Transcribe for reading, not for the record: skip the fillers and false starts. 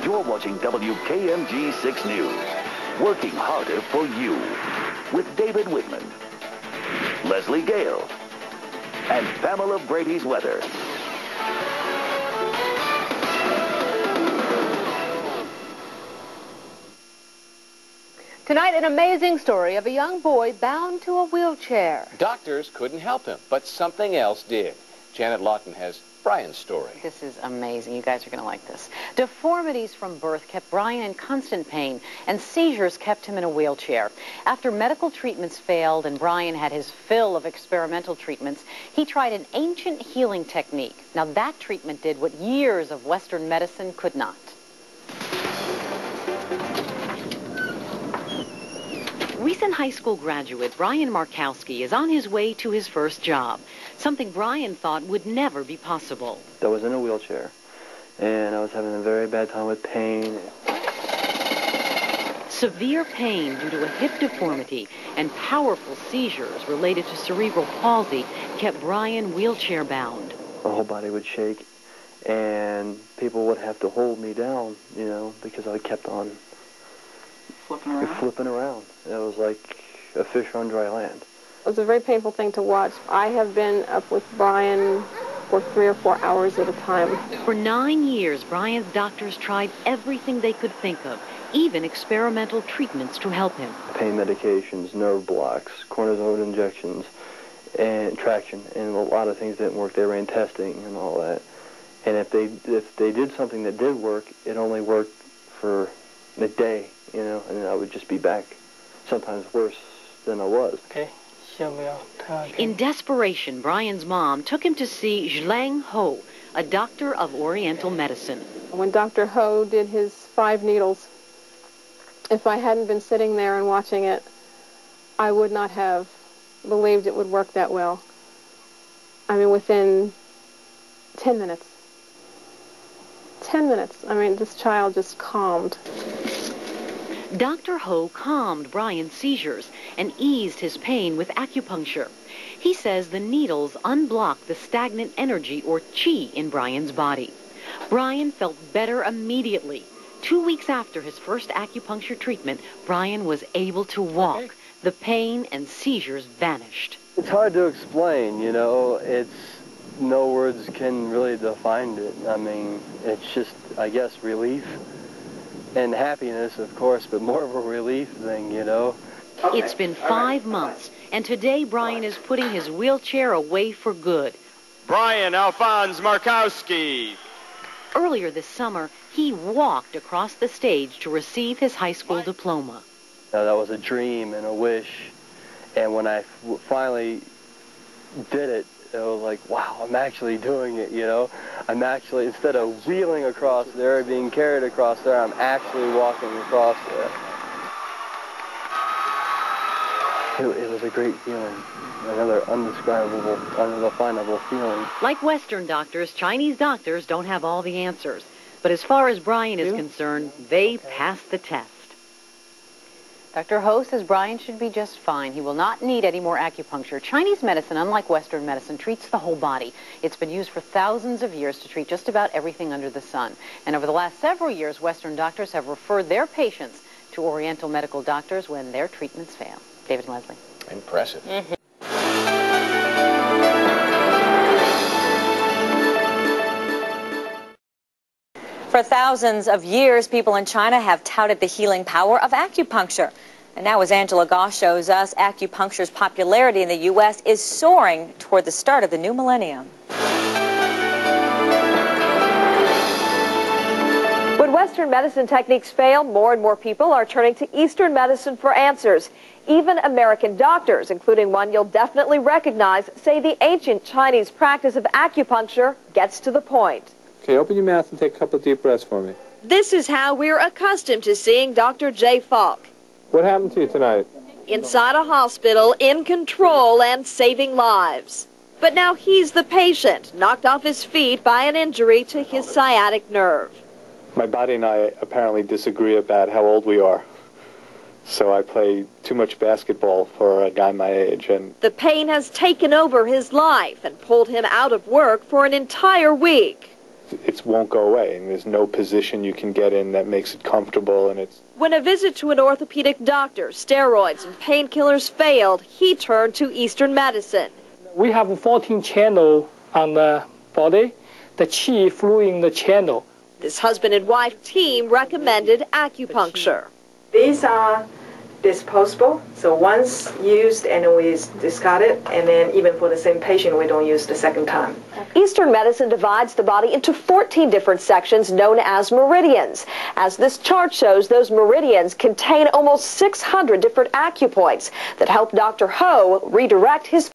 You're watching WKMG 6 News. Working harder for you. With David Whitman, Leslie Gale, and Pamela Brady's weather. Tonight, an amazing story of a young boy bound to a wheelchair. Doctors couldn't help him, but something else did. Janet Lawton has Brian's story. This is amazing. You guys are going to like this. Deformities from birth kept Brian in constant pain, and seizures kept him in a wheelchair. After medical treatments failed and Brian had his fill of experimental treatments, he tried an ancient healing technique. Now, that treatment did what years of Western medicine could not. Recent high school graduate Brian Markowski is on his way to his first job, something Brian thought would never be possible. I was in a wheelchair, and I was having a very bad time with pain. Severe pain due to a hip deformity and powerful seizures related to cerebral palsy kept Brian wheelchair-bound. My whole body would shake, and people would have to hold me down, you know, because I kept on flipping around. It was like a fish on dry land. It was a very painful thing to watch. I have been up with Brian for 3 or 4 hours at a time. For 9 years, Brian's doctors tried everything they could think of, even experimental treatments to help him. Pain medications, nerve blocks, cortisone injections, and traction, and a lot of things didn't work. They ran testing and all that. And if they did something that did work, it only worked for a day, you know, and then I would just be back, sometimes worse than I was. Okay. In desperation, Brian's mom took him to see Zhlang Ho, a doctor of Oriental medicine. When Dr. Ho did his 5 needles, if I hadn't been sitting there and watching it, I would not have believed it would work that well. I mean, within 10 minutes. 10 minutes. I mean, this child just calmed. Dr. Ho calmed Brian's seizures and eased his pain with acupuncture. He says the needles unblock the stagnant energy or chi in Brian's body. Brian felt better immediately. 2 weeks after his first acupuncture treatment, Brian was able to walk. The pain and seizures vanished. It's hard to explain, you know. No words can really define it. I mean, it's just, I guess, relief. And happiness, of course, but more of a relief thing, you know. It's been 5 months, and today Brian is putting his wheelchair away for good. Brian Alphonse Markowski. Earlier this summer, he walked across the stage to receive his high school diploma. That was a dream and a wish, and when I finally did it, it was like, wow, I'm actually doing it, you know. I'm actually, instead of wheeling across there, being carried across there, I'm actually walking across there. It was a great feeling, another undescribable, undefinable feeling. Like Western doctors, Chinese doctors don't have all the answers. But as far as Brian is concerned, they passed the test. Dr. Ho says Brian should be just fine. He will not need any more acupuncture. Chinese medicine, unlike Western medicine, treats the whole body. It's been used for thousands of years to treat just about everything under the sun. And over the last several years, Western doctors have referred their patients to Oriental medical doctors when their treatments fail. David and Leslie. Impressive. For thousands of years, people in China have touted the healing power of acupuncture. And now, as Angela Goss shows us, acupuncture's popularity in the U.S. is soaring toward the start of the new millennium. When Western medicine techniques fail, more and more people are turning to Eastern medicine for answers. Even American doctors, including one you'll definitely recognize, say the ancient Chinese practice of acupuncture gets to the point. Okay, open your mouth and take a couple of deep breaths for me. This is how we're accustomed to seeing Dr. Jay Falk. What happened to you tonight? Inside a hospital, in control and saving lives. But now he's the patient, knocked off his feet by an injury to his sciatic nerve. My body and I apparently disagree about how old we are. So I play too much basketball for a guy my age. And the pain has taken over his life and pulled him out of work for an entire week. it won't go away, and there's no position you can get in that makes it comfortable, and it's... When a visit to an orthopedic doctor, steroids and painkillers failed, he turned to Eastern medicine. We have 14 channels on the body. The qi flew in the channel. This husband and wife team recommended acupuncture. These are disposable, so once used and we discard it, and then even for the same patient we don't use the second time. Eastern medicine divides the body into 14 different sections known as meridians. As this chart shows, those meridians contain almost 600 different acupoints that help Dr. Ho redirect his